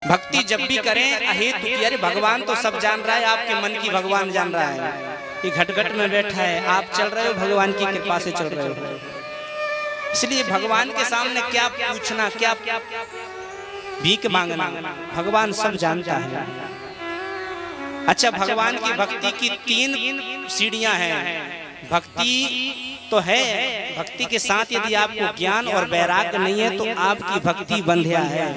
भक्ति जब भी करें अहेतु की, अरे भगवान तो सब जान रहा है, आपके मन की भगवान जान रहा है। ये घट-घट में बैठा है, आप चल रहे हो भगवान की कृपा से चल रहे हो। इसलिए भगवान के सामने क्या पूछना, क्या भीख मांगना, भगवान सब जानता है। अच्छा, भगवान की भक्ति की 3 सीढ़ियां हैं। भक्ति तो है, भक्ति के साथ यदि आपको ज्ञान और वैराग्य नहीं है तो आपकी भक्ति बंध्या है।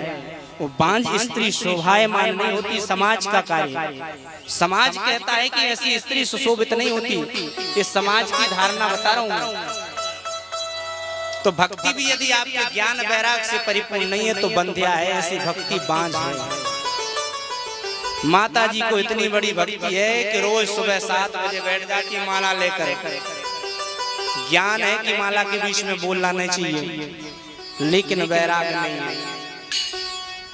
वो बांझ स्त्री शोभायमान नहीं होती, समाज का कार्य। समाज कहता है कि ऐसी स्त्री सुशोभित नहीं होती, ये समाज की धारणा बता रहा हूं मैं। तो भक्ति भी यदि आपके ज्ञान वैराग्य से परिपूर्ण नहीं है तो बंध्या है, ऐसी भक्ति बांझ है। माता जी को इतनी बड़ी भक्ति है कि रोज सुबह 7 बजे बैठ जाती माला लेकर। ज्ञान है कि माला के बीच में बोलना नहीं चाहिए, लेकिन वैराग्य नहीं है।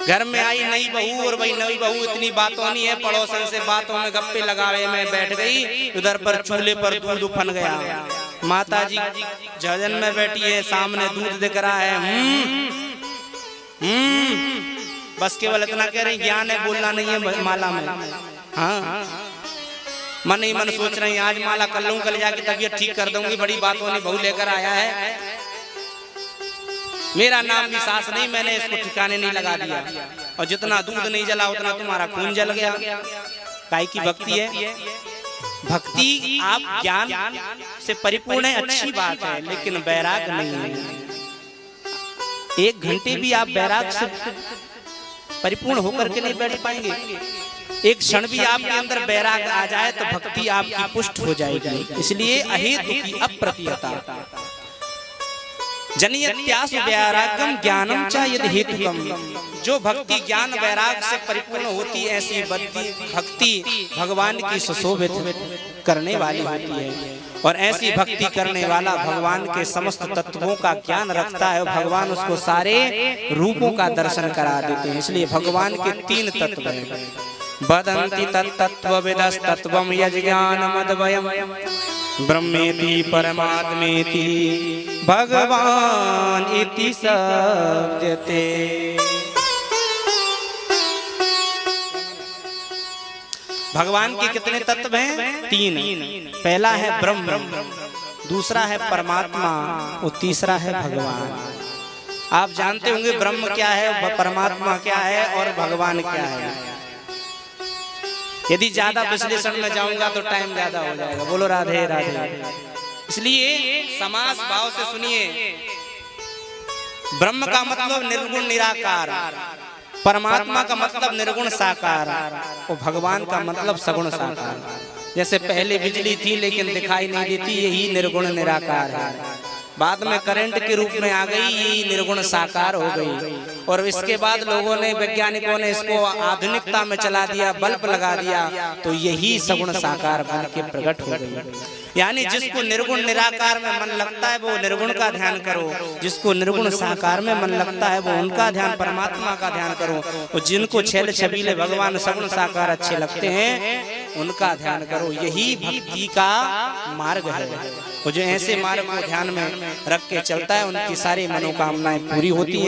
घर में आई नई बहू और वही नई बहू इतनी बातों नहीं है, पड़ोसन से बातों में गप्पे लगावे में बैठ गई, उधर पर चूल्हे पर दूध उफन गया। माता जी जजन में बैठी है, सामने दूध दिख रहा है, बस केवल इतना कह रही ज्ञान है, बोलना नहीं है माला में। हाँ, मन ही मन सोच रही आज माला कर लूं, कल जाके तबीयत ठीक कर दूंगी, बड़ी बातों ने बहू लेकर आया है, मेरा नाम भी सास नहीं, मैंने इसको ठिकाने नहीं लगा दिया, और जितना दूध नहीं जला उतना तुम्हारा खून जल गया। काय की भक्ति है? भक्ति आप ज्ञान से परिपूर्ण है, अच्छी बात है, लेकिन वैराग्य नहीं है। 1 घंटे भी आप वैराग्य से परिपूर्ण होकर के नहीं बैठ पाएंगे। एक क्षण भी आपके अंदर वैराग्य आ जाए तो भक्ति आपकी पुष्ट हो जाएगी। इसलिए अहेतु की अप्रतिहता जनियत्यासु वैराग्यम ज्ञानम च यदि हेतुकम। जो भक्ति ज्ञान वैराग्य से परिपूर्ण होती है, ऐसी भक्ति भगवान की सुशोभित करने वाली होती है। और ऐसी भक्ति करने वाला भगवान के समस्त तत्वों का ज्ञान रखता है, भगवान उसको सारे रूपों का दर्शन करा देते हैं। इसलिए भगवान के 3 तत्व हैं। वदन्ति तत्त्वविदस्तत्त्वं यज्ञानमद्वयम् ब्रह्मेति परमात्मेति भगवान इति सत्यते। भगवान के कितने तत्व हैं? 3। पहला है ब्रह्म, दूसरा है परमात्मा और तीसरा है भगवान। आप जानते होंगे ब्रह्म क्या है, परमात्मा क्या है और भगवान क्या है। यदि ज्यादा विश्लेषण में जाऊंगा तो टाइम ज्यादा हो जाएगा। बोलो राधे राधे। इसलिए समास भाव से सुनिए। ब्रह्म का मतलब निर्गुण निराकार, परमात्मा का मतलब निर्गुण साकार और भगवान का मतलब सगुण साकार। जैसे पहले बिजली थी लेकिन दिखाई नहीं देती, यही निर्गुण निराकार है। बाद में करंट के रूप में आ गई, यही निर्गुण साकार हो गई। और इसके बाद लोगों ने, वैज्ञानिकों ने इसको आधुनिकता में चला दिया, बल्ब लगा दिया, तो यही सगुण साकार बन के प्रकट हो गई। यानी जिसको निर्गुण निराकार में मन लगता है वो निर्गुण का ध्यान करो, जिसको निर्गुण साकार में मन लगता है वो उनका ध्यान, परमात्मा का ध्यान करो। और जिनको छैल छबीले भगवान सगुण साकार अच्छे लगते हैं उनका ध्यान करो। यही भक्ति का मार्ग है। और जो ऐसे मार्ग को ध्यान में रख के चलता है उनकी सारी मनोकामनाएं पूरी होती है।